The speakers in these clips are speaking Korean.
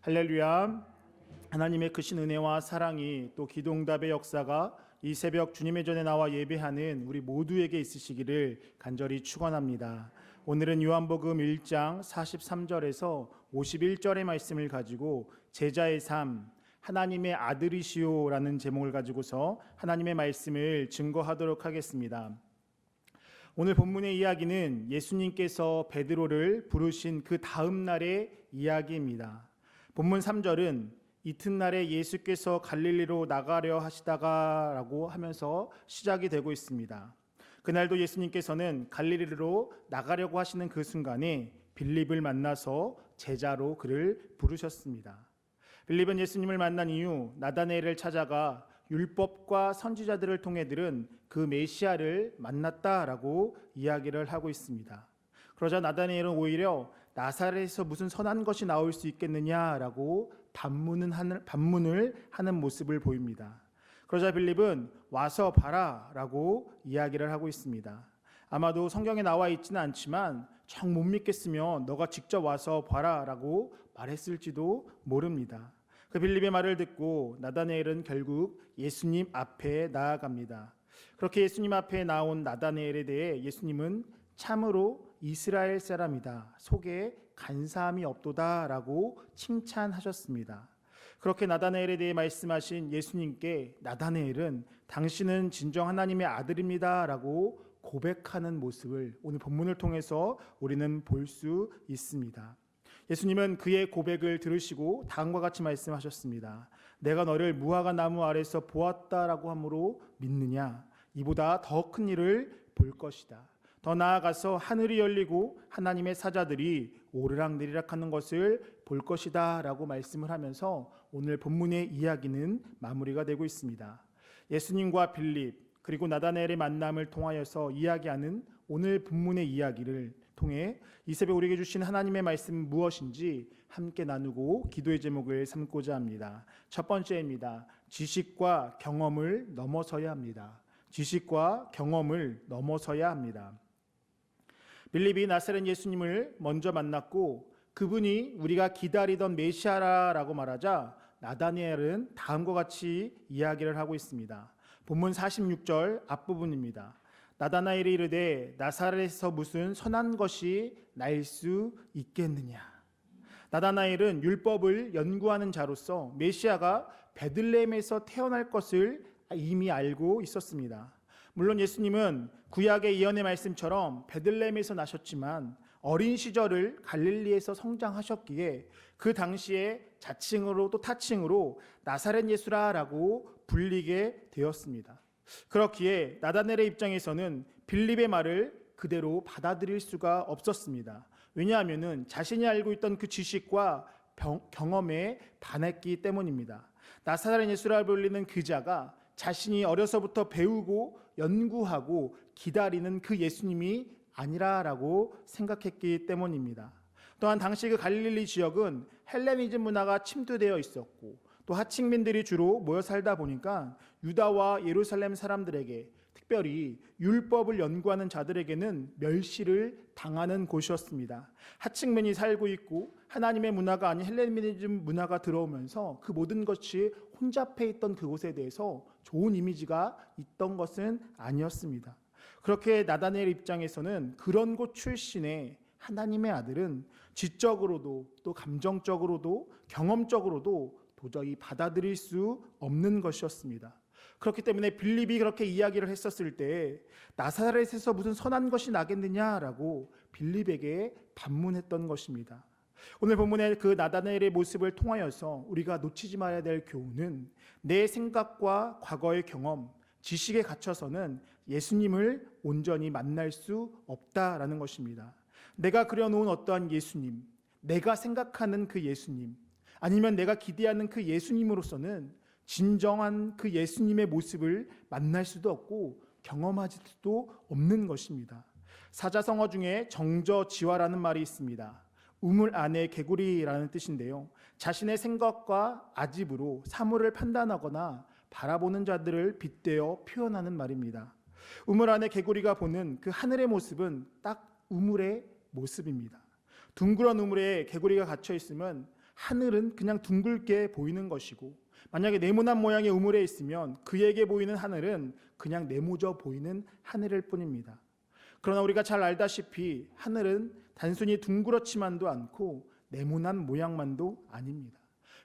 할렐루야. 하나님의 크신 은혜와 사랑이 또 기도응답의 역사가 이 새벽 주님의 전에 나와 예배하는 우리 모두에게 있으시기를 간절히 축원합니다. 오늘은 요한복음 1장 43절에서 51절의 말씀을 가지고 제자의 삶, 하나님의 아들이시오라는 제목을 가지고서 하나님의 말씀을 증거하도록 하겠습니다. 오늘 본문의 이야기는 예수님께서 베드로를 부르신 그 다음 날의 이야기입니다. 본문 3절은 이튿날에 예수께서 갈릴리로 나가려 하시다가 라고 하면서 시작이 되고 있습니다. 그날도 예수님께서는 갈릴리로 나가려고 하시는 그 순간에 빌립을 만나서 제자로 그를 부르셨습니다. 빌립은 예수님을 만난 이후 나다나엘을 찾아가 율법과 선지자들을 통해 들은 그 메시아를 만났다라고 이야기를 하고 있습니다. 그러자 나다나엘은 오히려 나사렛에서 무슨 선한 것이 나올 수 있겠느냐라고 반문을 하는 모습을 보입니다. 그러자 빌립은 와서 봐라라고 이야기를 하고 있습니다. 아마도 성경에 나와 있지는 않지만 정 못 믿겠으면 너가 직접 와서 봐라라고 말했을지도 모릅니다. 그 빌립의 말을 듣고 나다나엘은 결국 예수님 앞에 나아갑니다. 그렇게 예수님 앞에 나온 나다나엘에 대해 예수님은 참으로 이스라엘 사람이다, 속에 간사함이 없도다라고 칭찬하셨습니다. 그렇게 나다나엘에 대해 말씀하신 예수님께 나다나엘은 당신은 진정 하나님의 아들입니다라고 고백하는 모습을 오늘 본문을 통해서 우리는 볼 수 있습니다. 예수님은 그의 고백을 들으시고 다음과 같이 말씀하셨습니다. 내가 너를 무화과 나무 아래서 보았다라고 함으로 믿느냐? 이보다 더 큰 일을 볼 것이다. 더 나아가서 하늘이 열리고 하나님의 사자들이 오르락내리락 하는 것을 볼 것이다 라고 말씀을 하면서 오늘 본문의 이야기는 마무리가 되고 있습니다. 예수님과 빌립 그리고 나다나엘의 만남을 통하여서 이야기하는 오늘 본문의 이야기를 통해 이 새벽 우리에게 주신 하나님의 말씀은 무엇인지 함께 나누고 기도의 제목을 삼고자 합니다. 첫 번째입니다. 지식과 경험을 넘어서야 합니다. 지식과 경험을 넘어서야 합니다. 빌립이 나사렛 예수님을 먼저 만났고 그분이 우리가 기다리던 메시아라고 말하자 나다나엘은 다음과 같이 이야기를 하고 있습니다. 본문 46절 앞부분입니다. 나다나엘이 이르되 나사렛에서 무슨 선한 것이 날 수 있겠느냐. 나다나엘은 율법을 연구하는 자로서 메시아가 베들레헴에서 태어날 것을 이미 알고 있었습니다. 물론 예수님은 구약의 예언의 말씀처럼 베들레헴에서 나셨지만 어린 시절을 갈릴리에서 성장하셨기에 그 당시에 자칭으로 또 타칭으로 나사렛 예수라라고 불리게 되었습니다. 그렇기에 나다나엘의 입장에서는 빌립의 말을 그대로 받아들일 수가 없었습니다. 왜냐하면 자신이 알고 있던 그 지식과 경험에 반했기 때문입니다. 나사렛 예수라 불리는 그 자가 자신이 어려서부터 배우고 연구하고 기다리는 그 예수님이 아니라라고 생각했기 때문입니다. 또한 당시 그 갈릴리 지역은 헬레니즘 문화가 침투되어 있었고 또 하층민들이 주로 모여 살다 보니까 유다와 예루살렘 사람들에게 특별히 율법을 연구하는 자들에게는 멸시를 당하는 곳이었습니다. 하층민이 살고 있고 하나님의 문화가 아닌 헬레니즘 문화가 들어오면서 그 모든 것이 혼잡해 있던 그곳에 대해서 좋은 이미지가 있던 것은 아니었습니다. 그렇게 나다나엘 입장에서는 그런 곳 출신의 하나님의 아들은 지적으로도 또 감정적으로도 경험적으로도 도저히 받아들일 수 없는 것이었습니다. 그렇기 때문에 빌립이 그렇게 이야기를 했었을 때 나사렛에서 무슨 선한 것이 나겠느냐라고 빌립에게 반문했던 것입니다. 오늘 본문의 그 나다나엘의 모습을 통하여서 우리가 놓치지 말아야 될 교훈은 내 생각과 과거의 경험, 지식에 갇혀서는 예수님을 온전히 만날 수 없다라는 것입니다. 내가 그려놓은 어떠한 예수님, 내가 생각하는 그 예수님, 아니면 내가 기대하는 그 예수님으로서는 진정한 그 예수님의 모습을 만날 수도 없고 경험할 수도 없는 것입니다. 사자성어 중에 정저지화라는 말이 있습니다. 우물 안에 개구리라는 뜻인데요. 자신의 생각과 아집으로 사물을 판단하거나 바라보는 자들을 빗대어 표현하는 말입니다. 우물 안에 개구리가 보는 그 하늘의 모습은 딱 우물의 모습입니다. 둥그런 우물에 개구리가 갇혀 있으면 하늘은 그냥 둥글게 보이는 것이고, 만약에 네모난 모양의 우물에 있으면 그에게 보이는 하늘은 그냥 네모져 보이는 하늘일 뿐입니다. 그러나 우리가 잘 알다시피 하늘은 단순히 둥그렇지만도 않고 네모난 모양만도 아닙니다.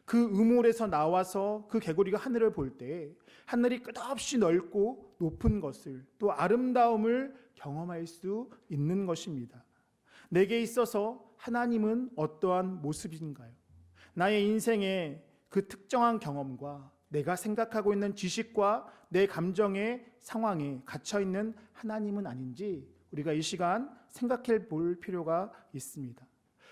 그 우물에서 나와서 그 개구리가 하늘을 볼 때 하늘이 끝없이 넓고 높은 것을, 또 아름다움을 경험할 수 있는 것입니다. 내게 있어서 하나님은 어떠한 모습인가요? 나의 인생의 그 특정한 경험과 내가 생각하고 있는 지식과 내 감정의 상황에 갇혀있는 하나님은 아닌지 우리가 이 시간 생각해 볼 필요가 있습니다.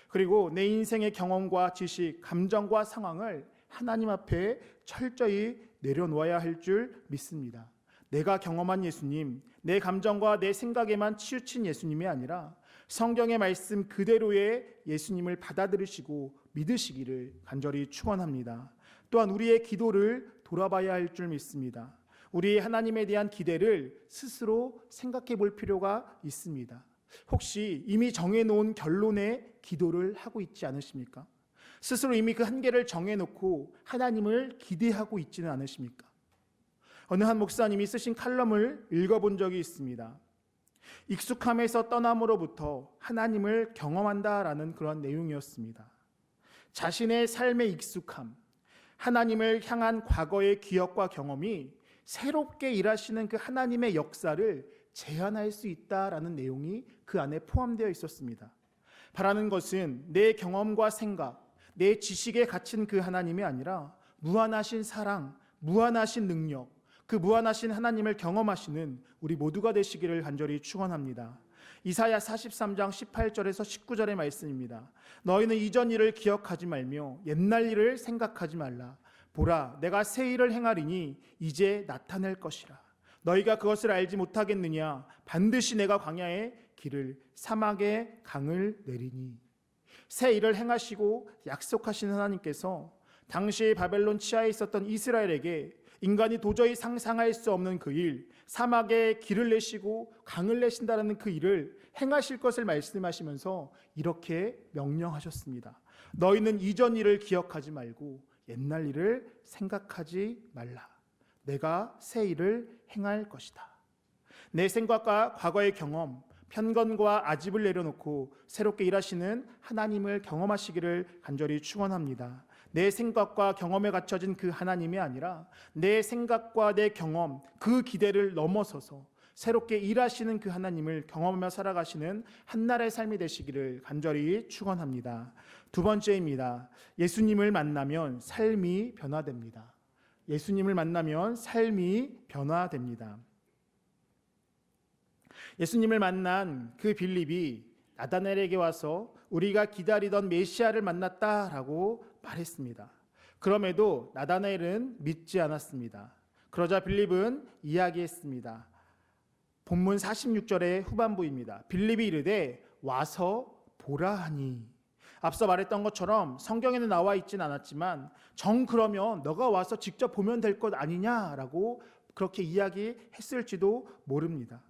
그리고 내 인생의 경험과 지식, 감정과 상황을 하나님 앞에 철저히 내려놓아야 할 줄 믿습니다. 내가 경험한 예수님, 내 감정과 내 생각에만 치우친 예수님이 아니라 성경의 말씀 그대로의 예수님을 받아들이시고 믿으시기를 간절히 축원합니다. 또한 우리의 기도를 돌아봐야 할 줄 믿습니다. 우리 하나님에 대한 기대를 스스로 생각해 볼 필요가 있습니다. 혹시 이미 정해놓은 결론의 기도를 하고 있지 않으십니까? 스스로 이미 그 한계를 정해놓고 하나님을 기대하고 있지는 않으십니까? 어느 한 목사님이 쓰신 칼럼을 읽어본 적이 있습니다. 익숙함에서 떠남으로부터 하나님을 경험한다라는 그런 내용이었습니다. 자신의 삶의 익숙함, 하나님을 향한 과거의 기억과 경험이 새롭게 일하시는 그 하나님의 역사를 제한할 수 있다라는 내용이 그 안에 포함되어 있었습니다. 바라는 것은 내 경험과 생각, 내 지식에 갇힌 그 하나님이 아니라 무한하신 사랑, 무한하신 능력, 그 무한하신 하나님을 경험하시는 우리 모두가 되시기를 간절히 축원합니다. 이사야 43장 18절에서 19절의 말씀입니다. 너희는 이전 일을 기억하지 말며 옛날 일을 생각하지 말라. 보라, 내가 새 일을 행하리니 이제 나타낼 것이라. 너희가 그것을 알지 못하겠느냐? 반드시 내가 광야에 길을, 사막에 강을 내리니. 새 일을 행하시고 약속하신 하나님께서 당시 바벨론 치하에 있었던 이스라엘에게 인간이 도저히 상상할 수 없는 그 일, 사막에 길을 내시고 강을 내신다라는 그 일을 행하실 것을 말씀하시면서 이렇게 명령하셨습니다. 너희는 이전 일을 기억하지 말고 옛날 일을 생각하지 말라. 내가 새 일을 행할 것이다. 내 생각과 과거의 경험, 편견과 아집을 내려놓고 새롭게 일하시는 하나님을 경험하시기를 간절히 축원합니다. 내 생각과 경험에 갇혀진 그 하나님이 아니라 내 생각과 내 경험, 그 기대를 넘어서서 새롭게 일하시는 그 하나님을 경험하며 살아가시는 한날의 삶이 되시기를 간절히 축원합니다. 두 번째입니다. 예수님을 만나면 삶이 변화됩니다. 예수님을 만나면 삶이 변화됩니다. 예수님을 만난 그 빌립이 나다나엘에게 와서 우리가 기다리던 메시아를 만났다라고 말했습니다. 그럼에도 나다나엘은 믿지 않았습니다. 그러자 빌립은 이야기했습니다. 본문 46절의 후반부입니다. 빌립이 이르되 와서 보라 하니. 앞서 말했던 것처럼 성경에는 나와 있진 않았지만 정 그러면 너가 와서 직접 보면 될 것 아니냐라고 그렇게 이야기했을지도 모릅니다.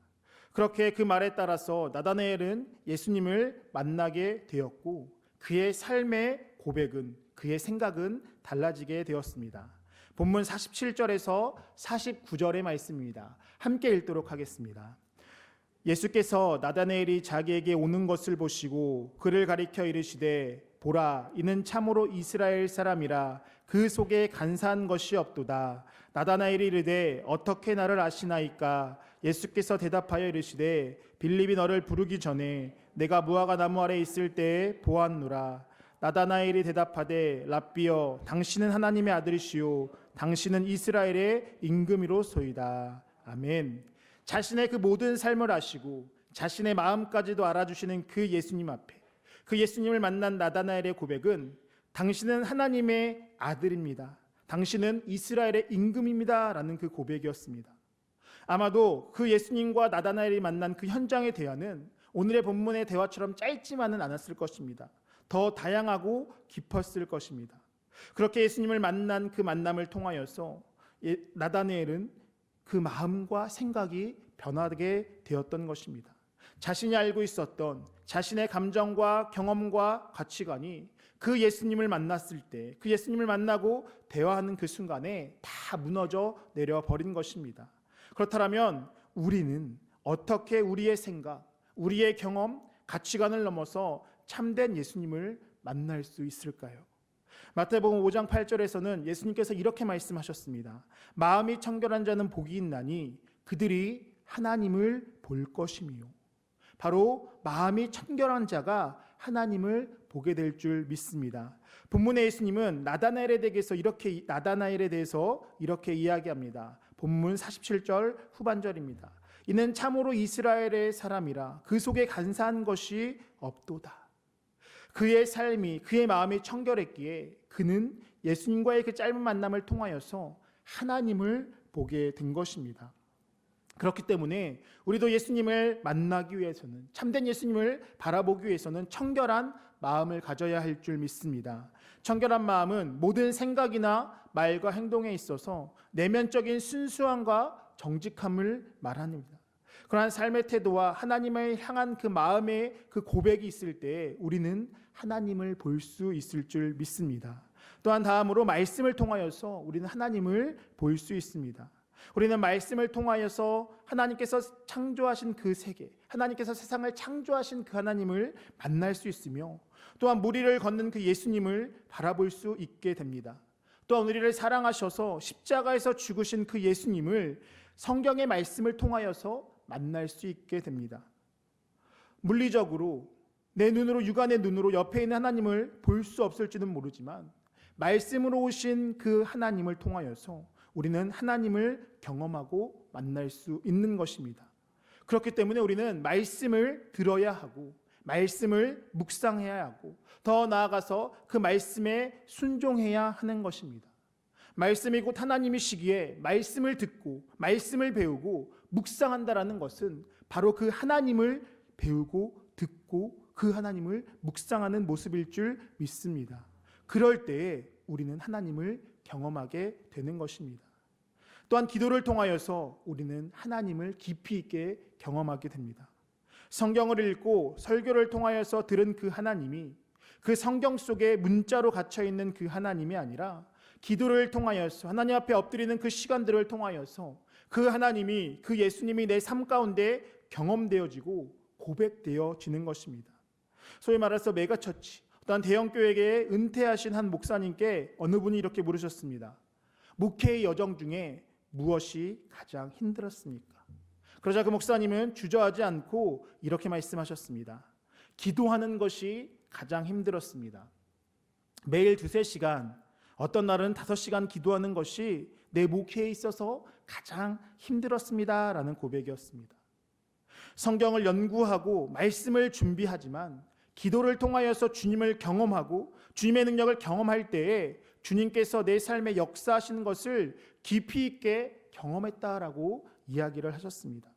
그렇게 그 말에 따라서 나다나엘은 예수님을 만나게 되었고 그의 삶의 고백은, 그의 생각은 달라지게 되었습니다. 본문 47절에서 49절의 말씀입니다. 함께 읽도록 하겠습니다. 예수께서 나다나엘이 자기에게 오는 것을 보시고 그를 가리켜 이르시되 보라, 이는 참으로 이스라엘 사람이라 그 속에 간사한 것이 없도다. 나다나엘이 이르되 어떻게 나를 아시나이까? 예수께서 대답하여 이르시되 빌립이 너를 부르기 전에 내가 무화과 나무 아래 있을 때에 보았노라. 나다나엘이 대답하되 랍비여, 당신은 하나님의 아들이시요 당신은 이스라엘의 임금이로소이다. 아멘. 자신의 그 모든 삶을 아시고 자신의 마음까지도 알아주시는 그 예수님 앞에 그 예수님을 만난 나다나엘의 고백은 당신은 하나님의 아들입니다. 당신은 이스라엘의 임금입니다. 라는 그 고백이었습니다. 아마도 그 예수님과 나다나엘이 만난 그 현장의 대화는 오늘의 본문의 대화처럼 짧지만은 않았을 것입니다. 더 다양하고 깊었을 것입니다. 그렇게 예수님을 만난 그 만남을 통하여서 나다나엘은 그 마음과 생각이 변하게 되었던 것입니다. 자신이 알고 있었던 자신의 감정과 경험과 가치관이 그 예수님을 만났을 때, 그 예수님을 만나고 대화하는 그 순간에 다 무너져 내려버린 것입니다. 그렇다면 우리는 어떻게 우리의 생각, 우리의 경험, 가치관을 넘어서 참된 예수님을 만날 수 있을까요? 마태복음 5장 8절에서는 예수님께서 이렇게 말씀하셨습니다. 마음이 청결한 자는 복이 있나니 그들이 하나님을 볼 것이며. 바로 마음이 청결한 자가 하나님을 보게 될 줄 믿습니다. 본문의 예수님은 나다나엘에 대해서 이렇게 이야기합니다. 본문 47절 후반절입니다. 이는 참으로 이스라엘의 사람이라 그 속에 간사한 것이 없도다. 그의 삶이, 그의 마음이 청결했기에 그는 예수님과의 그 짧은 만남을 통하여서 하나님을 보게 된 것입니다. 그렇기 때문에 우리도 예수님을 만나기 위해서는, 참된 예수님을 바라보기 위해서는 청결한 마음을 가져야 할 줄 믿습니다. 청결한 마음은 모든 생각이나 말과 행동에 있어서 내면적인 순수함과 정직함을 말합니다. 그러한 삶의 태도와 하나님을 향한 그 마음의 그 고백이 있을 때 우리는 하나님을 볼 수 있을 줄 믿습니다. 또한 다음으로 말씀을 통하여서 우리는 하나님을 볼 수 있습니다. 우리는 말씀을 통하여서 하나님께서 창조하신 그 세계, 하나님께서 세상을 창조하신 그 하나님을 만날 수 있으며, 또한 무리를 걷는 그 예수님을 바라볼 수 있게 됩니다. 또한 우리를 사랑하셔서 십자가에서 죽으신 그 예수님을 성경의 말씀을 통하여서 만날 수 있게 됩니다. 물리적으로 내 눈으로, 육안의 눈으로 옆에 있는 하나님을 볼 수 없을지는 모르지만 말씀으로 오신 그 하나님을 통하여서 우리는 하나님을 경험하고 만날 수 있는 것입니다. 그렇기 때문에 우리는 말씀을 들어야 하고 말씀을 묵상해야 하고 더 나아가서 그 말씀에 순종해야 하는 것입니다. 말씀이 곧 하나님이시기에 말씀을 듣고 말씀을 배우고 묵상한다라는 것은 바로 그 하나님을 배우고 듣고 그 하나님을 묵상하는 모습일 줄 믿습니다. 그럴 때에 우리는 하나님을 경험하게 되는 것입니다. 또한 기도를 통하여서 우리는 하나님을 깊이 있게 경험하게 됩니다. 성경을 읽고 설교를 통하여서 들은 그 하나님이 그 성경 속에 문자로 갇혀있는 그 하나님이 아니라 기도를 통하여서 하나님 앞에 엎드리는 그 시간들을 통하여서 그 하나님이, 그 예수님이 내 삶 가운데 경험되어지고 고백되어지는 것입니다. 소위 말해서 메가처치, 어떤 대형교회에 은퇴하신 한 목사님께 어느 분이 이렇게 물으셨습니다. 목회의 여정 중에 무엇이 가장 힘들었습니까? 그러자 그 목사님은 주저하지 않고 이렇게 말씀하셨습니다. 기도하는 것이 가장 힘들었습니다. 매일 2-3시간, 어떤 날은 5시간 기도하는 것이 내 목회에 있어서 가장 힘들었습니다 라는 고백이었습니다. 성경을 연구하고 말씀을 준비하지만 기도를 통하여서 주님을 경험하고 주님의 능력을 경험할 때에 주님께서 내 삶에 역사하시는 것을 깊이 있게 경험했다라고 이야기를 하셨습니다.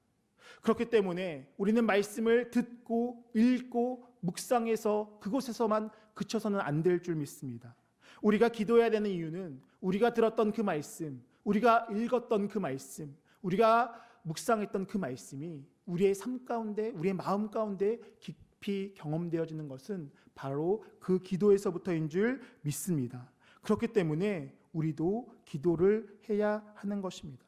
그렇기 때문에 우리는 말씀을 듣고 읽고 묵상해서 그곳에서만 그쳐서는 안 될 줄 믿습니다. 우리가 기도해야 되는 이유는 우리가 들었던 그 말씀, 우리가 읽었던 그 말씀, 우리가 묵상했던 그 말씀이 우리의 삶 가운데, 우리의 마음 가운데 깊이 경험되어지는 것은 바로 그 기도에서부터인 줄 믿습니다. 그렇기 때문에 우리도 기도를 해야 하는 것입니다.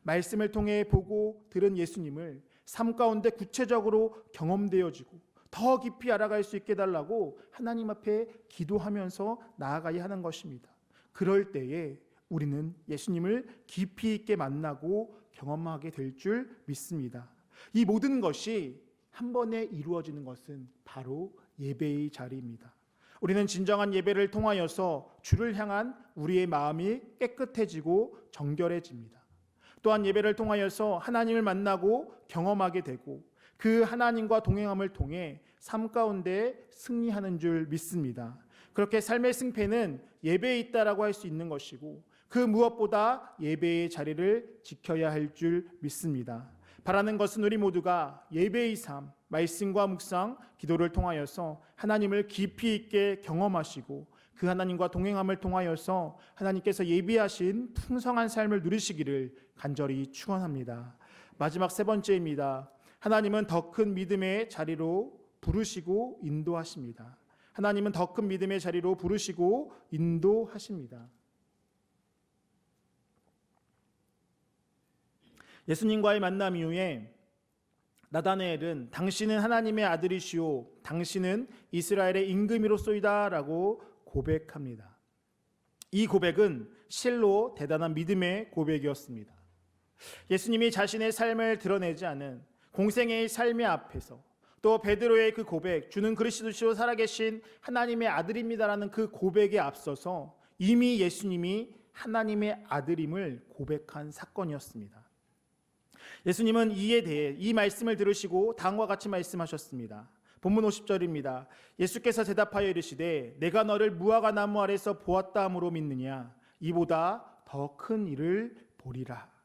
말씀을 통해 보고 들은 예수님을 삶 가운데 구체적으로 경험되어지고 더 깊이 알아갈 수 있게 해달라고 하나님 앞에 기도하면서 나아가야 하는 것입니다. 그럴 때에 우리는 예수님을 깊이 있게 만나고 경험하게 될 줄 믿습니다. 이 모든 것이 한 번에 이루어지는 것은 바로 예배의 자리입니다. 우리는 진정한 예배를 통하여서 주를 향한 우리의 마음이 깨끗해지고 정결해집니다. 또한 예배를 통하여서 하나님을 만나고 경험하게 되고 그 하나님과 동행함을 통해 삶 가운데 승리하는 줄 믿습니다. 그렇게 삶의 승패는 예배에 있다라고 할 수 있는 것이고 그 무엇보다 예배의 자리를 지켜야 할 줄 믿습니다. 바라는 것은 우리 모두가 예배의 삶, 말씀과 묵상, 기도를 통하여서 하나님을 깊이 있게 경험하시고 그 하나님과 동행함을 통하여서 하나님께서 예비하신 풍성한 삶을 누리시기를 간절히 축원합니다. 마지막 3번째입니다. 하나님은 더 큰 믿음의 자리로 부르시고 인도하십니다. 하나님은 더 큰 믿음의 자리로 부르시고 인도하십니다. 예수님과의 만남 이후에 나다나엘은 당신은 하나님의 아들이시오, 당신은 이스라엘의 임금이로소이다 라고 고백합니다. 이 고백은 실로 대단한 믿음의 고백이었습니다. 예수님이 자신의 삶을 드러내지 않은 공생애의 삶의 앞에서 또 베드로의 그 고백, 주는 그리스도시요 살아계신 하나님의 아들입니다라는 그 고백에 앞서서 이미 예수님이 하나님의 아들임을 고백한 사건이었습니다. 예수님은 이에 대해 이 말씀을 들으시고 다음과 같이 말씀하셨습니다. 본문 50절입니다. 예수께서 대답하여 이르시되 내가 너를 무화과 나무 아래서 보았다 함으로 믿느냐? 이보다 더 큰 일을 보리라.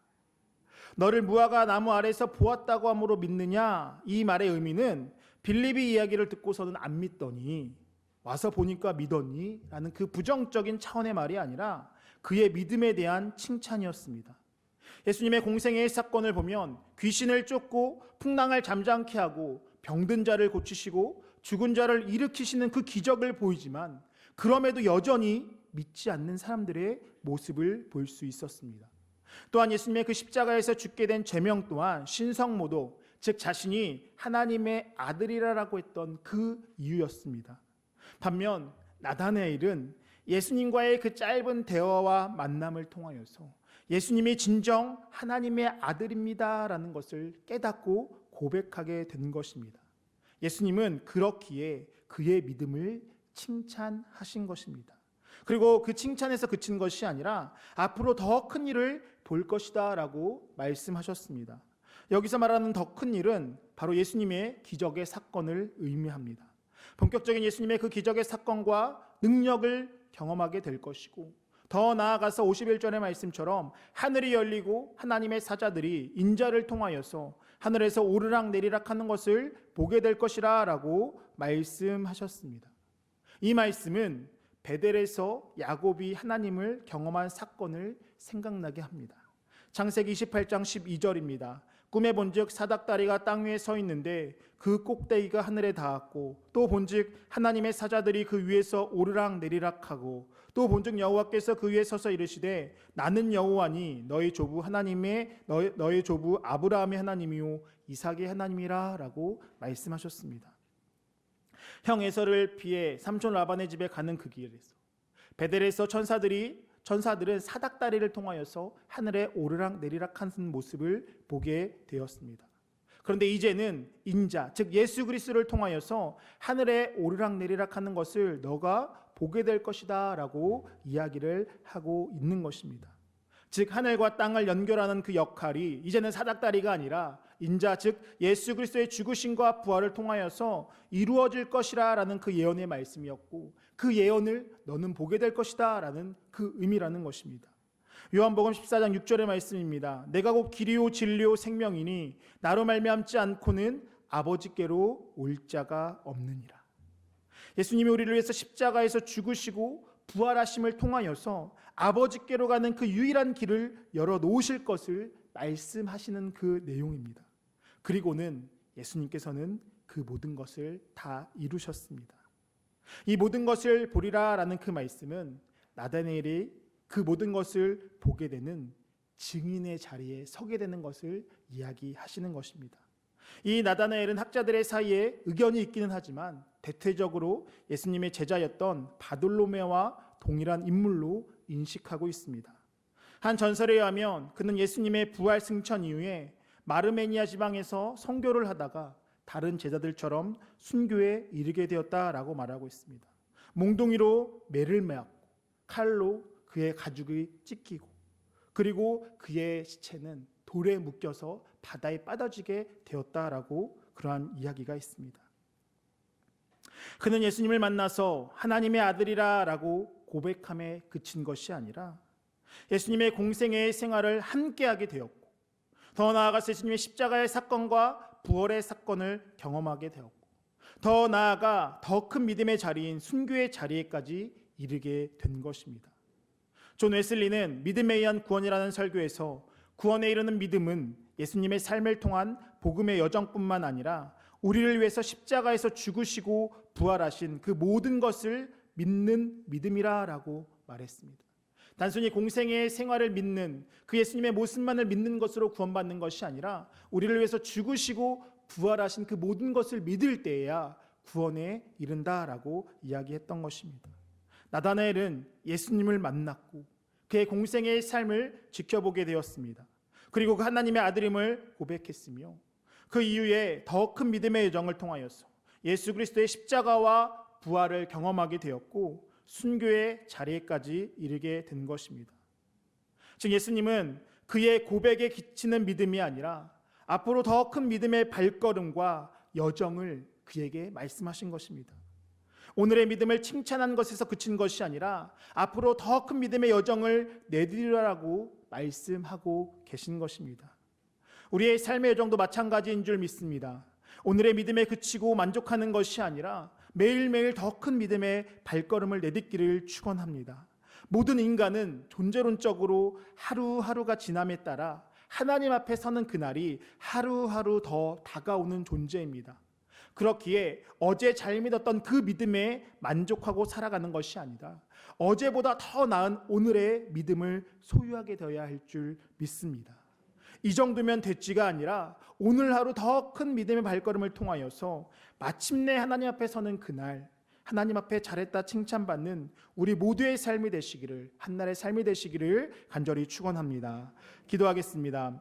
너를 무화과 나무 아래서 보았다고 함으로 믿느냐? 이 말의 의미는 빌립이 이야기를 듣고서는 안 믿더니 와서 보니까 믿었니? 라는 그 부정적인 차원의 말이 아니라 그의 믿음에 대한 칭찬이었습니다. 예수님의 공생애의 사건을 보면 귀신을 쫓고 풍랑을 잠잠케 하고 병든 자를 고치시고 죽은 자를 일으키시는 그 기적을 보이지만 그럼에도 여전히 믿지 않는 사람들의 모습을 볼 수 있었습니다. 또한 예수님의 그 십자가에서 죽게 된 제명 또한 신성모독, 즉 자신이 하나님의 아들이라고 했던 그 이유였습니다. 반면 나다나엘은 예수님과의 그 짧은 대화와 만남을 통하여서 예수님이 진정 하나님의 아들입니다라는 것을 깨닫고 고백하게 된 것입니다. 예수님은 그렇기에 그의 믿음을 칭찬하신 것입니다. 그리고 그 칭찬에서 그친 것이 아니라 앞으로 더 큰 일을 볼 것이다 라고 말씀하셨습니다. 여기서 말하는 더 큰 일은 바로 예수님의 기적의 사건을 의미합니다. 본격적인 예수님의 그 기적의 사건과 능력을 경험하게 될 것이고 더 나아가서 51절의 말씀처럼 하늘이 열리고 하나님의 사자들이 인자를 통하여서 하늘에서 오르락 내리락 하는 것을 보게 될 것이라 라고 말씀하셨습니다. 이 말씀은 베델에서 야곱이 하나님을 경험한 사건을 생각나게 합니다. 창세기 28장 12절입니다. 꿈에 본즉 사닥다리가 땅 위에 서 있는데 그 꼭대기가 하늘에 닿았고 또 본즉 하나님의 사자들이 그 위에서 오르락 내리락하고 또 본즉 여호와께서 그 위에 서서 이르시되 나는 여호와니 너희 조부 너희 조부 아브라함의 하나님이요 이삭의 하나님이라 라고 말씀하셨습니다. 형 에서를 피해 삼촌 라반의 집에 가는 그 길에서 베델에서 천사들은 사닥다리를 통하여서 하늘에 오르락 내리락 하는 모습을 보게 되었습니다. 그런데 이제는 인자, 즉 예수 그리스도를 통하여서 하늘에 오르락 내리락 하는 것을 너가 보게 될 것이다 라고 이야기를 하고 있는 것입니다. 즉 하늘과 땅을 연결하는 그 역할이 이제는 사닥다리가 아니라 인자, 즉 예수 그리스도의 죽으심과 부활을 통하여서 이루어질 것이라 라는 그 예언의 말씀이었고 그 예언을 너는 보게 될 것이다 라는 그 의미라는 것입니다. 요한복음 14장 6절의 말씀입니다. 내가 곧 길이요 진리요 생명이니 나로 말미암지 않고는 아버지께로 올 자가 없느니라. 예수님이 우리를 위해서 십자가에서 죽으시고 부활하심을 통하여서 아버지께로 가는 그 유일한 길을 열어놓으실 것을 말씀하시는 그 내용입니다. 그리고는 예수님께서는 그 모든 것을 다 이루셨습니다. 이 모든 것을 보리라 라는 그 말씀은 나다나엘이 그 모든 것을 보게 되는 증인의 자리에 서게 되는 것을 이야기하시는 것입니다. 이 나다나엘은 학자들의 사이에 의견이 있기는 하지만 대체적으로 예수님의 제자였던 바돌로메와 동일한 인물로 인식하고 있습니다. 한 전설에 의하면 그는 예수님의 부활 승천 이후에 마르메니아 지방에서 선교를 하다가 다른 제자들처럼 순교에 이르게 되었다라고 말하고 있습니다. 몽둥이로 매를 메었고 칼로 그의 가죽이 찢기고 그리고 그의 시체는 돌에 묶여서 바다에 빠져지게 되었다라고 그러한 이야기가 있습니다. 그는 예수님을 만나서 하나님의 아들이라고 고백함에 그친 것이 아니라 예수님의 공생애의 생활을 함께하게 되었고 더 나아가서 예수님의 십자가의 사건과 부활의 사건을 경험하게 되었고 더 나아가 더 큰 믿음의 자리인 순교의 자리에까지 이르게 된 것입니다. 존 웨슬리는 믿음에 의한 구원이라는 설교에서 구원에 이르는 믿음은 예수님의 삶을 통한 복음의 여정뿐만 아니라 우리를 위해서 십자가에서 죽으시고 부활하신 그 모든 것을 믿는 믿음이라라고 말했습니다. 단순히 공생의 생활을 믿는 그 예수님의 모습만을 믿는 것으로 구원받는 것이 아니라 우리를 위해서 죽으시고 부활하신 그 모든 것을 믿을 때에야 구원에 이른다라고 이야기했던 것입니다. 나다나엘은 예수님을 만났고 그의 공생의 삶을 지켜보게 되었습니다. 그리고 그 하나님의 아들임을 고백했으며 그 이후에 더 큰 믿음의 여정을 통하여서 예수 그리스도의 십자가와 부활을 경험하게 되었고 순교의 자리에까지 이르게 된 것입니다. 즉 예수님은 그의 고백에 기치는 믿음이 아니라 앞으로 더 큰 믿음의 발걸음과 여정을 그에게 말씀하신 것입니다. 오늘의 믿음을 칭찬한 것에서 그친 것이 아니라 앞으로 더 큰 믿음의 여정을 내디디라고 말씀하고 계신 것입니다. 우리의 삶의 여정도 마찬가지인 줄 믿습니다. 오늘의 믿음에 그치고 만족하는 것이 아니라 매일매일 더 큰 믿음의 발걸음을 내딛기를 축원합니다. 모든 인간은 존재론적으로 하루하루가 지남에 따라 하나님 앞에 서는 그날이 하루하루 더 다가오는 존재입니다. 그렇기에 어제 잘 믿었던 그 믿음에 만족하고 살아가는 것이 아니라 어제보다 더 나은 오늘의 믿음을 소유하게 되어야 할 줄 믿습니다. 이 정도면 됐지가 아니라 오늘 하루 더 큰 믿음의 발걸음을 통하여서 마침내 하나님 앞에 서는 그날 하나님 앞에 잘했다 칭찬받는 우리 모두의 삶이 되시기를, 한날의 삶이 되시기를 간절히 축원합니다. 기도하겠습니다.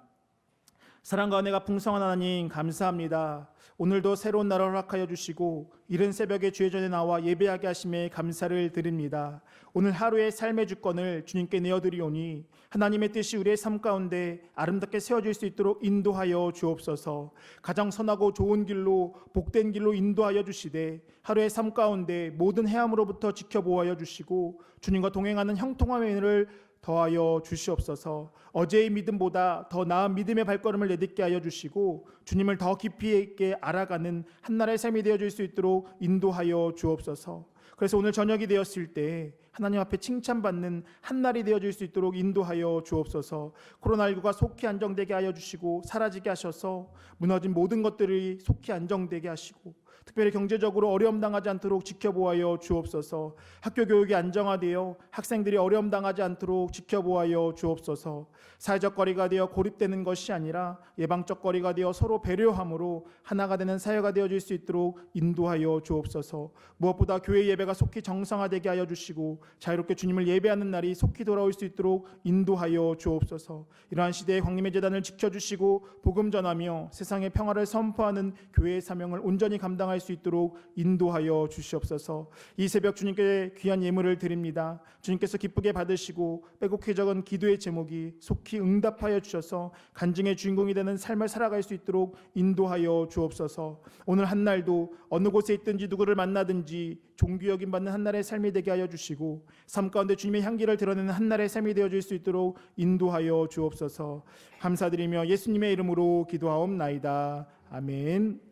사랑과 은혜가 풍성한 하나님 감사합니다. 오늘도 새로운 날을 허락하여 주시고 이른 새벽에 주의 전에 나와 예배하게 하심에 감사를 드립니다. 오늘 하루의 삶의 주권을 주님께 내어드리오니 하나님의 뜻이 우리의 삶 가운데 아름답게 세워질 수 있도록 인도하여 주옵소서. 가장 선하고 좋은 길로 복된 길로 인도하여 주시되 하루의 삶 가운데 모든 해함으로부터 지켜보아여 주시고 주님과 동행하는 형통함의 은혜를 더하여 주시옵소서. 어제의 믿음보다 더 나은 믿음의 발걸음을 내딛게 하여 주시고 주님을 더 깊이 있게 알아가는 한날의 삶이 되어질 수 있도록 인도하여 주옵소서. 그래서 오늘 저녁이 되었을 때 하나님 앞에 칭찬받는 한날이 되어질 수 있도록 인도하여 주옵소서. 코로나19가 속히 안정되게 하여 주시고 사라지게 하셔서 무너진 모든 것들이 속히 안정되게 하시고 특별히 경제적으로 어려움 당하지 않도록 지켜보아여 주옵소서. 학교 교육이 안정화되어 학생들이 어려움 당하지 않도록 지켜보아여 주옵소서. 사회적 거리가 되어 고립되는 것이 아니라 예방적 거리가 되어 서로 배려함으로 하나가 되는 사회가 되어질 수 있도록 인도하여 주옵소서. 무엇보다 교회 예배가 속히 정상화되게 하여 주시고 자유롭게 주님을 예배하는 날이 속히 돌아올 수 있도록 인도하여 주옵소서. 이러한 시대에 광림의 제단을 지켜주시고 복음 전하며 세상의 평화를 선포하는 교회의 사명을 온전히 감당할 수 있도록 인도하여 주시옵소서. 이 새벽 주님께 귀한 예물을 드립니다. 주님께서 기쁘게 받으시고 빼곡히 적은 기도의 제목이 속히 응답하여 주셔서 간증의 주인공이 되는 삶을 살아갈 수 있도록 인도하여 주옵소서. 오늘 한날도 어느 곳에 있든지 누구를 만나든지 존귀 여김 받는 한날의 삶이 되게 하여 주시고 삶 가운데 주님의 향기를 드러내는 한날의 삶이 되어질 수 있도록 인도하여 주옵소서. 감사드리며 예수님의 이름으로 기도하옵나이다. 아멘.